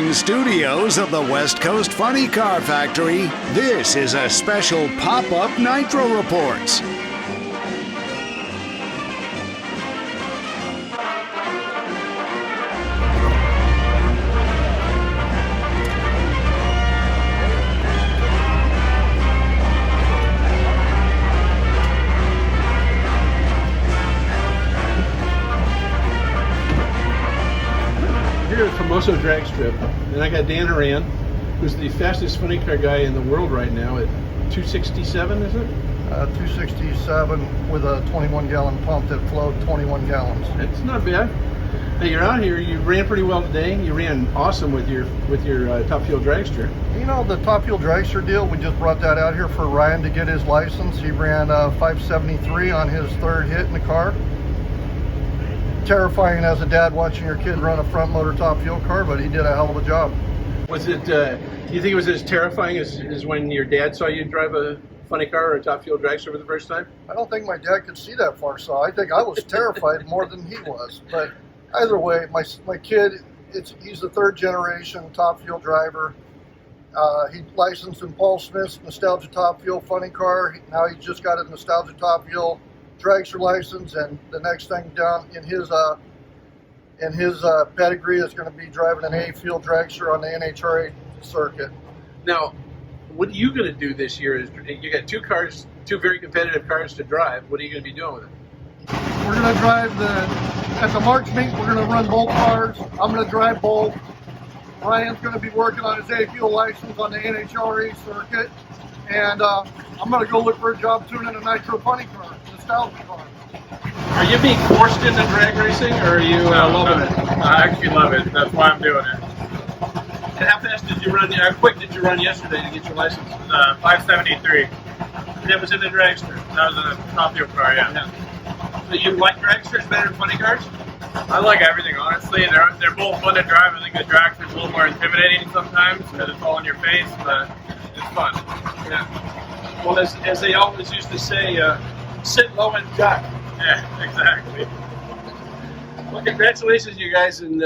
production studios of the West Coast Funny Car Factory, this is a special pop-up Nitro Reports. Here at Formoso Drag Strip, and I got Dan Horan, who's the fastest funny car guy in the world right now at 267, is it? 267 with a 21-gallon pump that flowed 21 gallons. It's not bad. Now you're out here. You ran pretty well today. You ran awesome with your Top Fuel Dragster. You know, the Top Fuel Dragster deal, we just brought that out here for Ryan to get his license. He ran 573 on his third hit in the car. Terrifying as a dad watching your kid run a front motor Top Fuel car, but he did a hell of a job. Was it, do you think it was as terrifying as when your dad saw you drive a funny car or a Top Fuel Dragster for the first time? I don't think my dad could see that far, so I think I was terrified more than he was. But either way, my kid, he's the third generation Top Fuel driver. He licensed in Paul Smith's Nostalgia Top Fuel funny car. Now he's just got a Nostalgia Top Fuel dragster license, and the next thing down in his pedigree is going to be driving an A Fuel dragster on the NHRA circuit. Now, what are you going to do this year? You got two cars, two very competitive cars to drive. What are you going to be doing with it? We're going to drive at the March meet. We're going to run both cars. I'm going to drive both. Ryan's going to be working on his A Fuel license on the NHRA circuit, and I'm going to go look for a job tuning a Nitro funny car. Are you being forced into drag racing, or are you loving it? I actually love it. That's why I'm doing it. And how fast did you run? How quick did you run yesterday to get your license? 573. And that was in the dragster. That was in a Top Fuel car, yeah. So you like dragsters better than funny cars? I like everything, honestly. They're both fun to drive. I think the dragster's a little more intimidating sometimes because it's all in your face, but it's fun. Yeah. Well, as they always used to say, sit low and duck. Yeah, exactly. Well, congratulations, you guys, and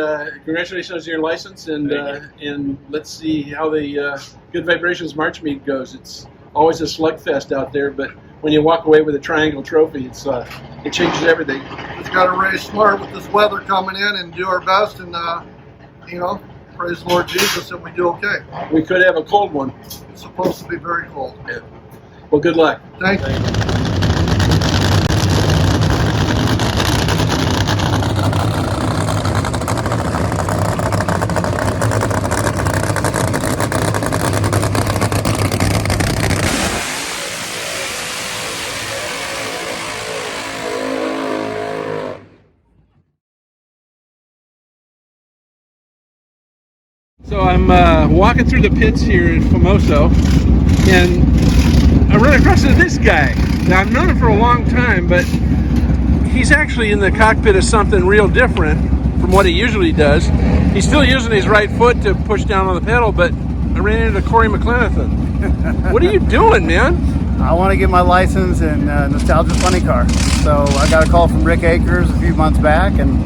congratulations on your license, and let's see how the Good Vibrations March meet goes. It's always a slugfest out there, but when you walk away with a triangle trophy, it changes everything. We've got to race smart with this weather coming in and do our best, and praise the Lord Jesus that we do okay. We could have a cold one. It's supposed to be very cold. Yeah. Well, good luck. Thank you. So I'm walking through the pits here in Formoso, and I run across this guy. Now, I've known him for a long time, but he's actually in the cockpit of something real different from what he usually does. He's still using his right foot to push down on the pedal, but I ran into Cory Mclenathan. What are you doing, man? I want to get my license in Nostalgia Funny Car. So I got a call from Rick Akers a few months back, and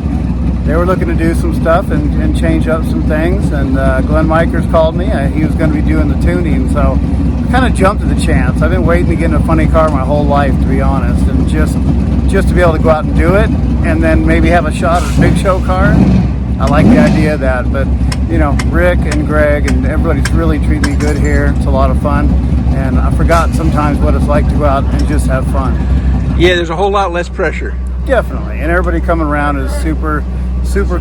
they were looking to do some stuff and change up some things, and Glenn Mikers called me. He was going to be doing the tuning, so I kind of jumped at the chance. I've been waiting to get in a funny car my whole life, to be honest, and just to be able to go out and do it, and then maybe have a shot at a big show car. I like the idea of that, but Rick and Greg and everybody's really treating me good here. It's a lot of fun, and I forgot sometimes what it's like to go out and just have fun. Yeah, there's a whole lot less pressure. Definitely, and everybody coming around is super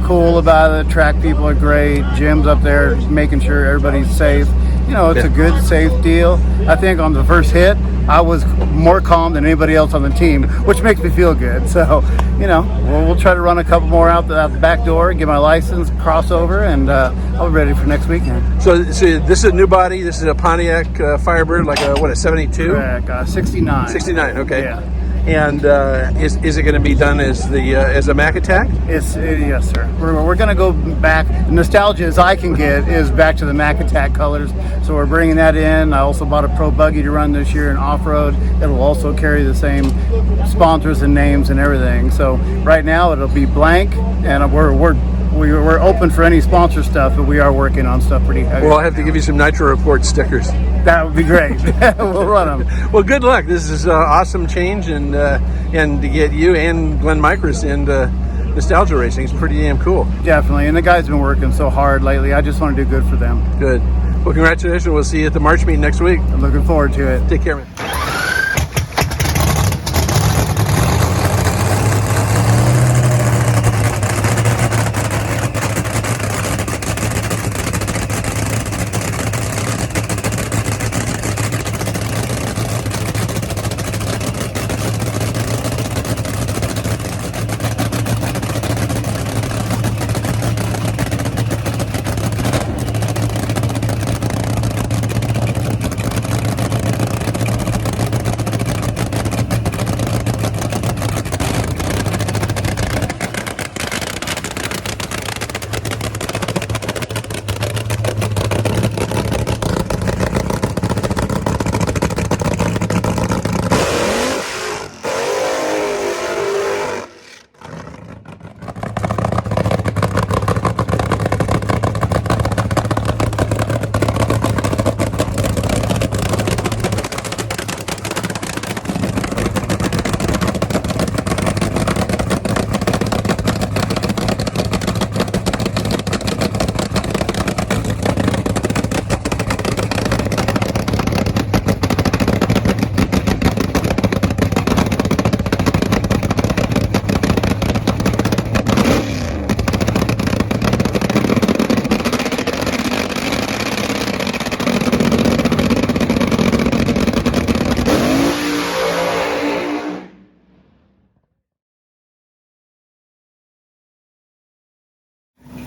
cool about it. Track people are great. Jim's up there making sure everybody's safe. It's a good, safe deal. I think on the first hit, I was more calm than anybody else on the team, which makes me feel good. So, we'll try to run a couple more out the back door, get my license, crossover, and I'll be ready for next weekend. So this is a new body. This is a Pontiac Firebird, like a 72? Correct, 69. 69, okay. Yeah. And is it going to be done as a Mac Attack? Yes, sir. We're going to go back. Nostalgia as I can get is back to the Mac Attack colors. So we're bringing that in. I also bought a Pro Buggy to run this year in off-road. It'll also carry the same sponsors and names and everything. So right now it'll be blank, and we're we're open for any sponsor stuff, but we are working on stuff pretty heavy. Well, I'll have to give you some Nitro Report stickers. That would be great. We'll run them. Well, good luck. This is an awesome change, and to get you and Glenn Micros into nostalgia racing is pretty damn cool. Definitely, and the guys have been working so hard lately. I just want to do good for them. Good. Well, congratulations. We'll see you at the March meeting next week. I'm looking forward to it. Take care, man.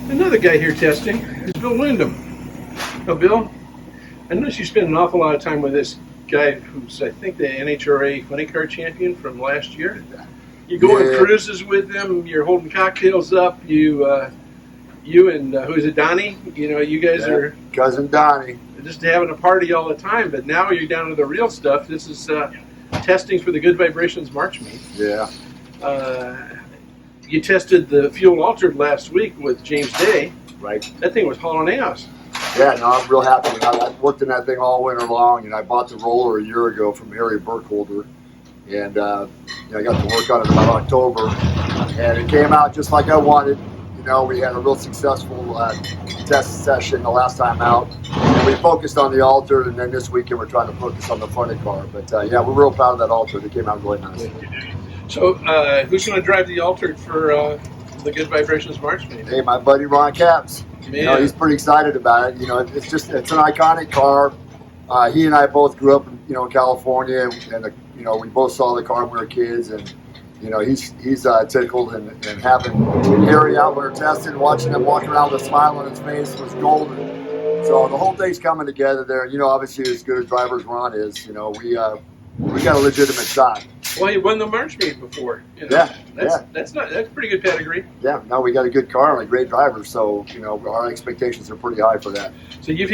Another guy here testing is Bill Windham. Now, Bill, I noticed you spend an awful lot of time with this guy who's, I think, the NHRA funny car champion from last year. You go on cruises with them. You're holding cocktails up. You and who is it, Donnie? You know, you guys are cousin Donnie. Just having a party all the time. But now you're down to the real stuff. This is testing for the Good Vibrations March meet. Yeah. You tested the fuel altered last week with James Day. Right. That thing was hauling ass. Yeah, no, I'm real happy. I worked in that thing all winter long, and I bought the roller a year ago from Harry Burkholder, and I got to work on it about October, and it came out just like I wanted. You know, we had a real successful test session the last time out, and we focused on the altered, and then this weekend we're trying to focus on the funny car. But yeah, we're real proud of that altered. It came out really nice. So, who's going to drive the altered for the Good Vibrations March meeting? Hey, my buddy Ron Capps. Man. You know, he's pretty excited about it. You know, it's an iconic car. He and I both grew up, in California, and we both saw the car when we were kids, and he's tickled, and having Harry out there testing, watching him walking around with a smile on his face was golden. So the whole thing's coming together there. Obviously, as good a driver as Ron is, we got a legitimate shot. Well, he won the March meet before. That's pretty good pedigree. Yeah, no, we got a good car and a great driver, so our expectations are pretty high for that. So you've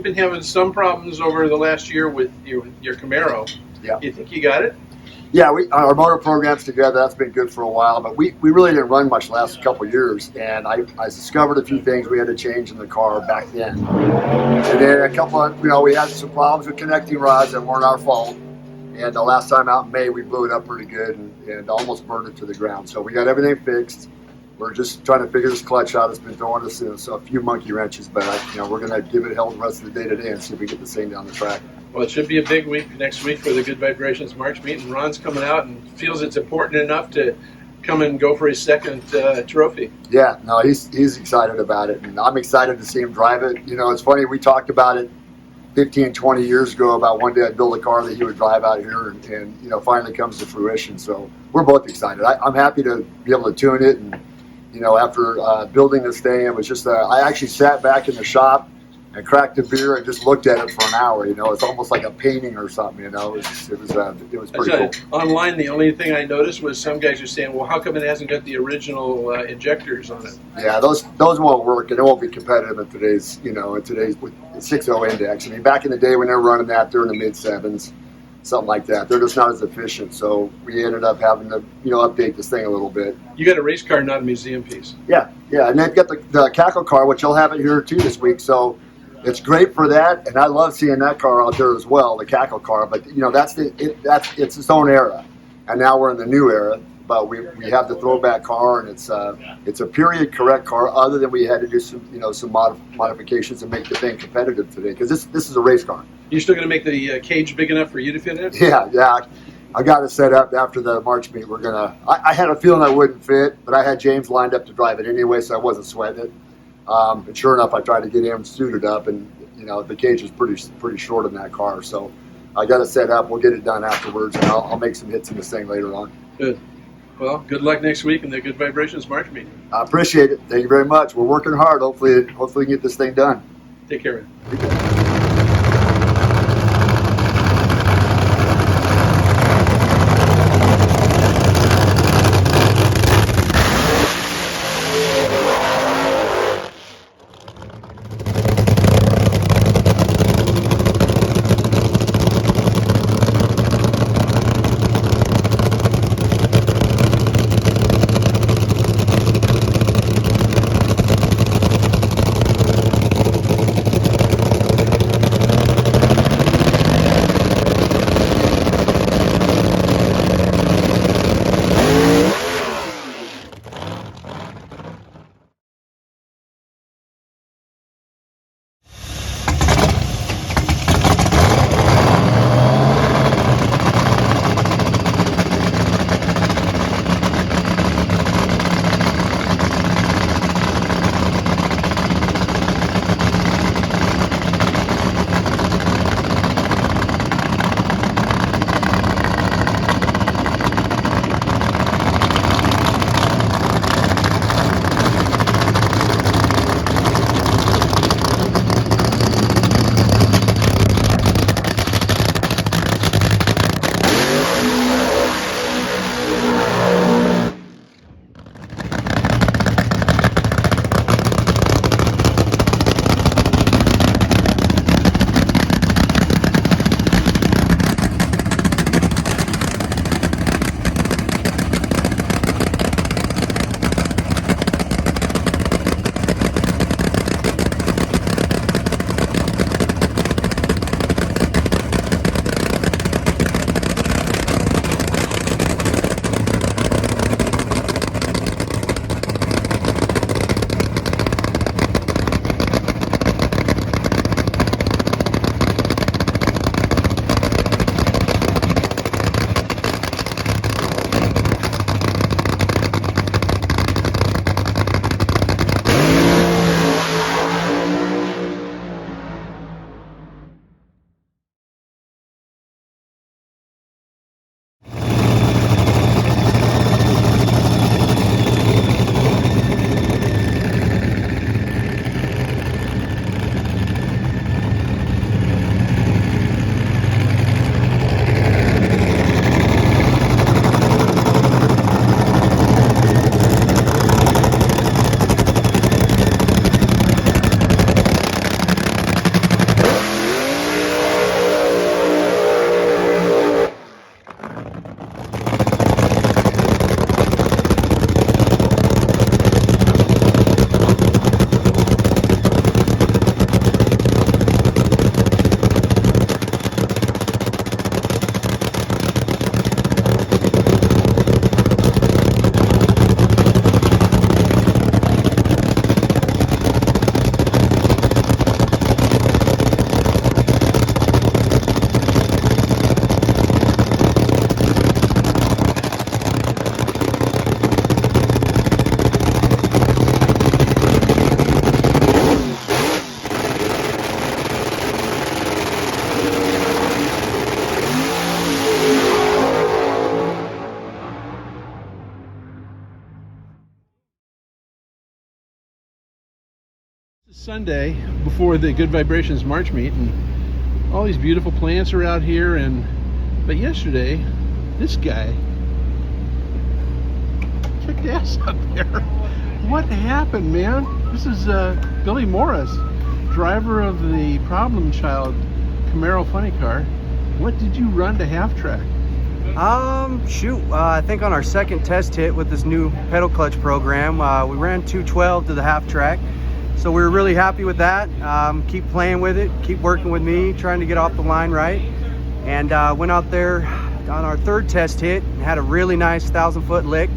been having some problems over the last year with your Camaro. Yeah. You think you got it? Yeah, our motor program's together. That's been good for a while, but we really didn't run much the last couple of years, and I discovered a few things we had to change in the car back then. And then a couple of, we had some problems with connecting rods that weren't our fault. And the last time out in May, we blew it up pretty good and almost burned it to the ground. So we got everything fixed. We're just trying to figure this clutch out. It's been throwing us a few monkey wrenches, but we're going to give it hell the rest of the day today and see if we get this thing down the track. Well, it should be a big week next week for the Good Vibrations March meet, and Ron's coming out and feels it's important enough to come and go for his second trophy. Yeah, no, he's excited about it, and I'm excited to see him drive it. It's funny, we talked about it 15, 20 years ago about one day I'd build a car that he would drive out here, and finally comes to fruition. So we're both excited. I'm happy to be able to tune it, and after building this thing, it was just I actually sat back in the shop and cracked a beer and just looked at it for an hour. It's almost like a painting or something. It was pretty cool. Online, the only thing I noticed was some guys are saying, "Well, how come it hasn't got the original injectors on it?" Yeah, those won't work, and it won't be competitive in today's with 6.0 index. I mean, back in the day when they were running that, they're in the mid 7s. something like that. They're just not as efficient. So we ended up having to, update this thing a little bit. You got a race car, not a museum piece. Yeah. And they've got the cackle car, which I'll have it here too this week. So it's great for that, and I love seeing that car out there as well, the cackle car. But it's its own era, and now we're in the new era. But we have the throwback car, and it's a period correct car. Other than we had to do some modifications and make the thing competitive today, because this is a race car. You're still going to make the cage big enough for you to fit in? Yeah. I got it set up after the March meet. I had a feeling I wouldn't fit, but I had James lined up to drive it anyway, so I wasn't sweating it. And sure enough, I tried to get him suited up, and the cage is pretty short in that car. So I got it set up. We'll get it done afterwards, and I'll make some hits in this thing later on. Good. Well, good luck next week in the Good Vibrations March meeting. I appreciate it. Thank you very much. We're working hard. Hopefully we can get this thing done. Take care, man. Take care. Sunday before the Good Vibrations March meet, and all these beautiful plants are out here. But yesterday, this guy kicked ass up there. What happened, man? This is Billy Morris, driver of the Problem Child Camaro funny car. What did you run to half track? I think on our second test hit with this new pedal clutch program, we ran 212 to the half track. So we were really happy with that. Keep playing with it, keep working with me, trying to get off the line right. And went out there on our third test hit and had a really nice 1,000-foot lick.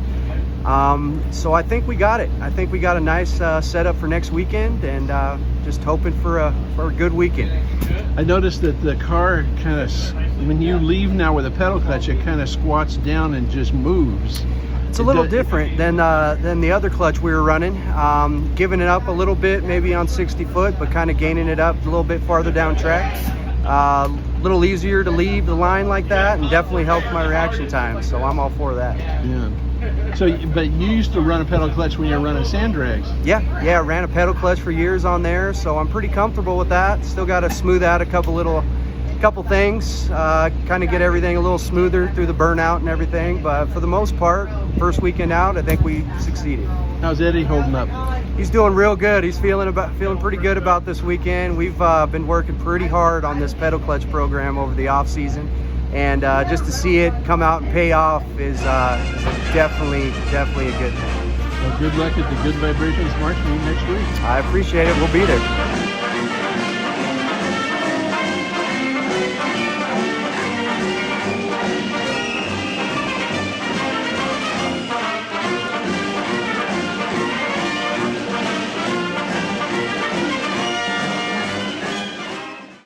So I think we got it. I think we got a nice setup for next weekend, and just hoping for a good weekend. I noticed that the car kind of, when you leave now with a pedal clutch, it kind of squats down and just moves. It's a little different than the other clutch we were running. Giving it up a little bit, maybe on 60 foot, but kind of gaining it up a little bit farther down track. A little easier to leave the line like that, and definitely helped my reaction time. So I'm all for that. Yeah. So, but you used to run a pedal clutch when you were running sand drags. Yeah, I ran a pedal clutch for years on there, so I'm pretty comfortable with that. Still got to smooth out a couple things, kind of get everything a little smoother through the burnout and everything. But for the most part, first weekend out, I think we succeeded. How's Eddie holding up? He's doing real good. He's feeling pretty good about this weekend. We've been working pretty hard on this pedal clutch program over the off season. And just to see it come out and pay off is definitely a good thing. Well, good luck at the Good Vibrations March meeting next week. I appreciate it. We'll be there.